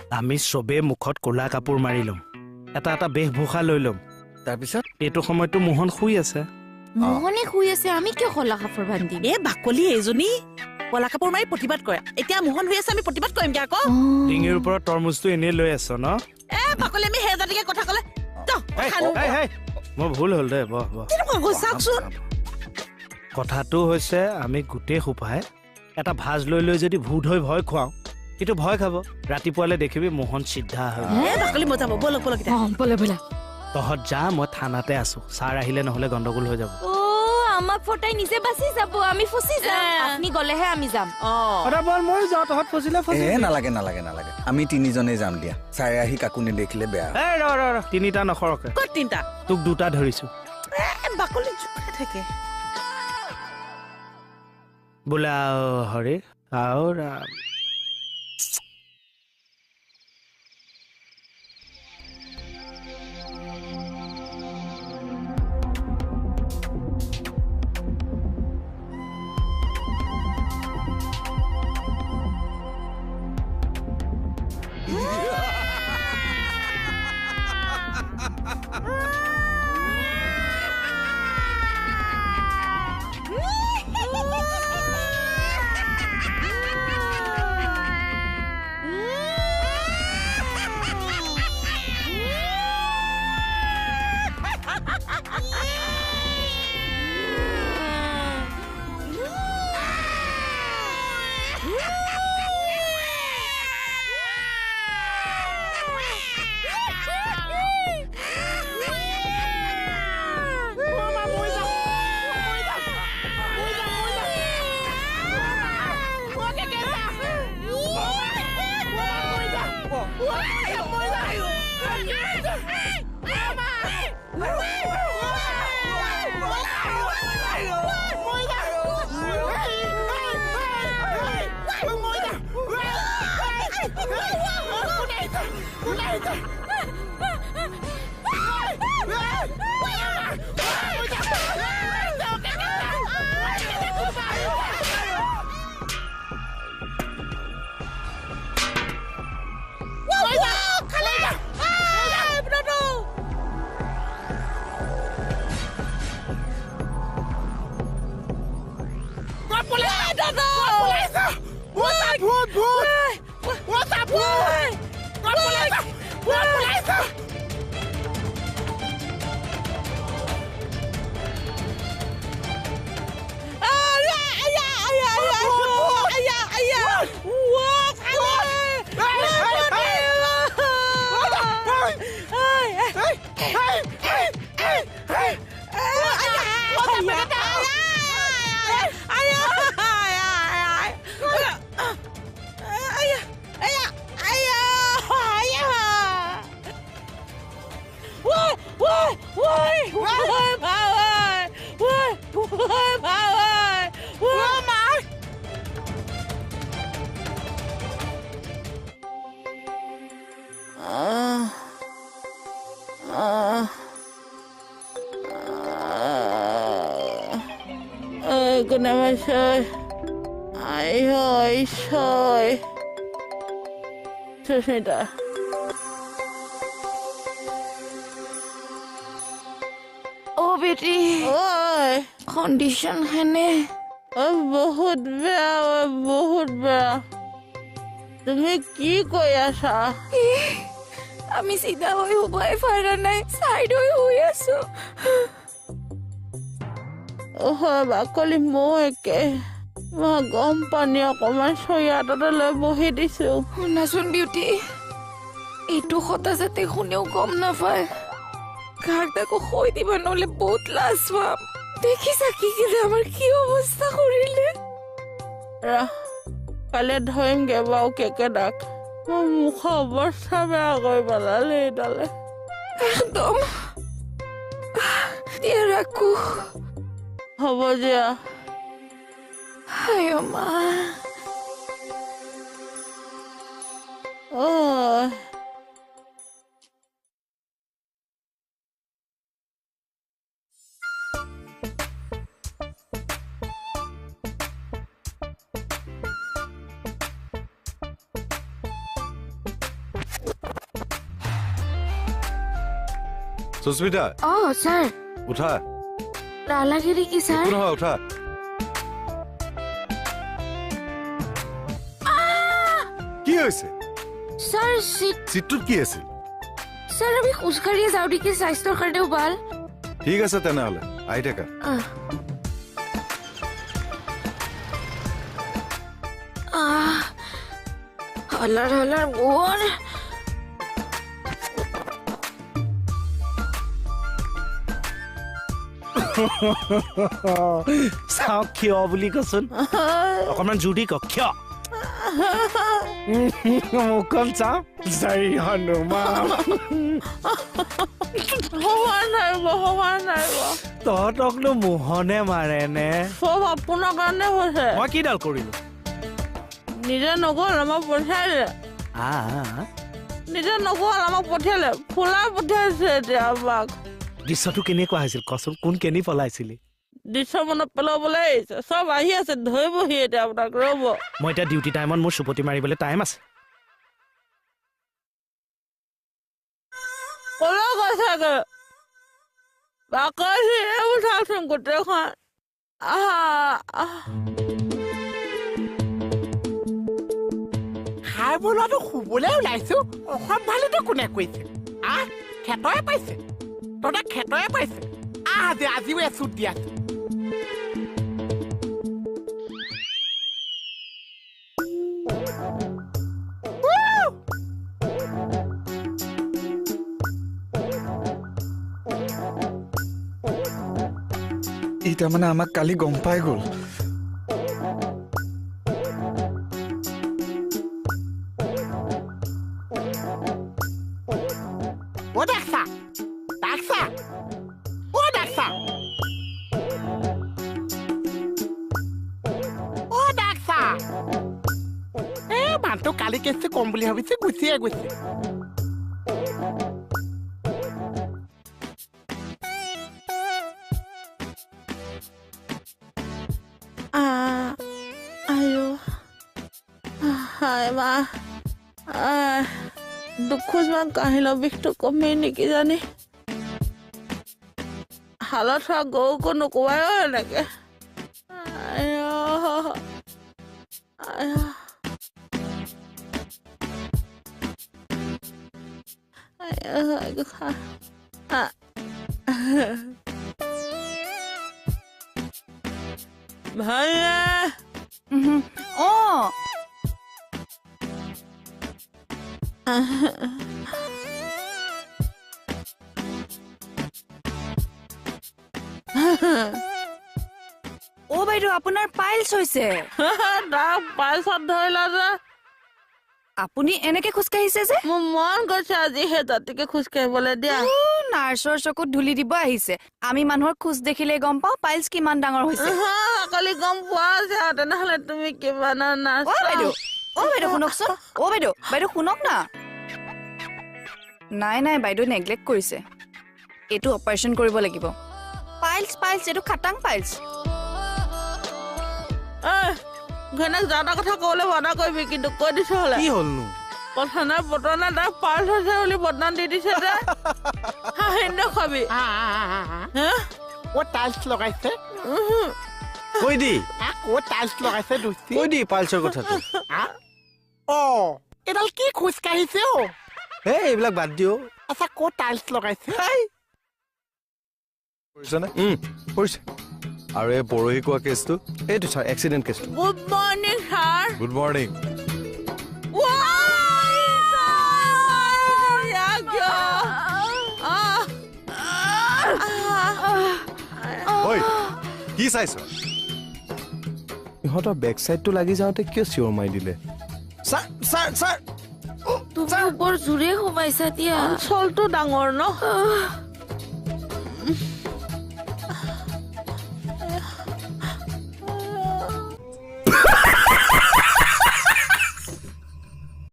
আমি চবে মুখত ক'লা কাপোৰ মাৰি ল'ম এটা এটা বেশভূষা লৈ ল'ম তাৰপিছত এইটো সময়তো মোহন শুই আছে মোহনে শুই আছে আমি কিয় ক'লা কাপোৰ বান্ধিম বাকলি এইজনী কলা কাপোৰ মাৰি প্ৰতিবাদ কৰে এতিয়া মোহন হৈ আছে আমি প্ৰতিবাদ কৰিম কি আকৌ ডিঙিৰ ওপৰত তৰমুজটো এনেই লৈ আছ ন বাকলি আমি হেজাতিকে কথা ক'লে মোৰ ভুল হ'ল দে বহ বহ চাওকচোন কথাটো হৈছে আমি গোটেই সোপাই এটা ভাজ লৈ লৈ যদি ভূত হৈ ভয় খুৱাওঁ কিন্তু ভয় খাব ৰাতিপুৱালে দেখিবি মোহন চিধা হৈ বাকলি মজাব বলক বলক বলে বলে তহঁত যা মই থানাতে আছো ছাৰ আহিলে নহলে গণ্ডগোল হৈ যাব আমাক ফটাই নিজে বাচি যাব আমি ফচি যাম আপুনি গলেহে আমি যাম মই যাওঁ তহঁত ফচিলে নালাগে নালাগে নালাগে আমি তিনিজনেই যাম দিয়া ছাৰে আহি কাকো নেদেখিলে বেয়া তিনিটা নসৰকে ক'ত তিনিটা তোক দুটা ধৰিছো বাকলি জোকাই থাকে বোলে হৰি আও ৰাম Susmita. Oh, बेटी कंडीशन है ने बहुत बेया তুমি কি কৈ আছা আমি সিধা হৈ উবাই ফাৰা নাই সাইড হৈ আছো বাকলি মই একে গম পানী অকমান চয়াতে লৈ বহি দিছো শুনাচোন বিউটি এইটো কথা যাতে শুনেও গম নাপায় কাকটাকো হৈ দিবা নহলে বহুত লাজ পাম দেখিছা কি আমাৰ কি অৱস্থা কৰিলে কালে ধৰিমগে বাৰু কেকে ডাক মোৰ মুখৰ অৱস্থা বেয়া কৰি পেলালে এইডালে একদম দিয়া ৰাখো হ'ব দিয়া আয় মা সুস্মিতা ছাৰ উঠা নালাগে নেকি ছাৰ একো নহয় উঠা কি হৈছে ছাৰ চিটটোত কি আছিল ছাৰ আমি খোজকাঢ়িয়ে যাওঁ নেকি স্বাস্থ্যৰ কাৰণেও ভাল ঠিক আছে তেনেহ'লে আহি থাকা হলাৰ মোৰ চাওক ক্ষয় বুলি কচোন অকণমান জোৰ দি কওক ক্ষয় মুখখন চাওঁ জয় হনুমান হোৱা নাই তহঁতকনো মোহনে মাৰে নে চব আপোনাৰ কাৰণে হৈছে মই কিডাল কৰিলো নিজে নগ'ল আমাক পঠিয়ালে নিজে নগ'ল আমাক পঠিয়ালে ফুলা পঠিয়াইছে এতিয়া আমাক দৃশ্যটো কেনেকুৱা হৈছিল কচোন কোন কেনি পলাইছিলি দৃশ্য মনত পেলাবলৈ আহিছে চব আহি আছে ধৰিবহি এতিয়া আপোনাক ৰ'ব মই এতিয়া ডিউটি টাইমত মোৰ চুপতি মাৰিবলৈ টাইম আছে ক'লৈ গৈছাগৈ বাকলি এইবোৰ চাওকচোন গোটেইখন খাই বোলোৱাটো শুবলৈ ওলাইছো অসম ভালেতো কোনে কৈছে খেতৰে পাইছে তহঁতে খেতৰে পাইছে আজিও এচুট দি আছে ই তাৰমানে আমাক কালি গম পাই গ'ল অ' ডাক্সা অ' ডাক্সা অ' ডাক্সা মানুহটো কালি কেছটো কম বুলি ভাবিছে গুচিয়ে গৈছে দুখোজমান কাহিলৰ বিষটো কমেই নেকি জানি হালত হোৱা গৰুকো নোকোৱাই এনেকে ভাইয়া অ' বাইদেউ আপোনাৰ পাইলছ হৈছে পাইছত ধৰিলা যে আপুনি এনেকে খোজকাঢ়িছে যে মোৰ মন গৈছে আজি সেই জাতিকে খোজকাঢ়িবলৈ দিয়া নাৰ্ছৰ চকুত ধূলি দিব আহিছে আমি মানুহৰ খোজ দেখিলে গম পাওঁ পাইলছ কিমান ডাঙৰ হৈছে কালি গম পোৱা যায় তেনেহ'লে তুমি কিমান নাৰ্ছ বাইদেউ শুনকচোন বাইদেউ শুনক না নাই বাইদেউ নেগলেক্ট কৰিছে এইটো অপাৰেশ্যন কৰিব লাগিব পাইলছ এইটো খাটাং পাইলছ ঘৈণীয়েক যাওঁতা কথা ক'বলৈ মানা কৰিবি কিন্তু কৈ দিছো হ'লে কি হ'লনো কথা নাই বতৰা নাই তাক পাইলছ হৈছে বুলি বদনাম দি দিছে যে হাঁহি খাবি অ' টাইলছ লগাইছে কৈ দি ক'ত টাইলছ লগাইছে দুষ্টি কৈ দি পাইলছৰ কথাটো অ' এডাল কি খোজ কাঢ়িছে এই এইবিলাক বাদ দিও আচ্ছা ক'ত টাইলছ লগাইছে পৰিছে আৰু এই পৰহি কোৱা কেছটো এইটো ছাৰ এক্সিডেণ্ট কেছটো good morning sir good morning ঐ কি চাইছ ইহঁতৰ বেক চাইডটো লাগি যাওঁতে কিয় চিঞৰ মাৰি দিলে ছাৰ তুমি বৰ জোৰে সোমাইছা দিয়া অঞ্চলটো ডাঙৰ ন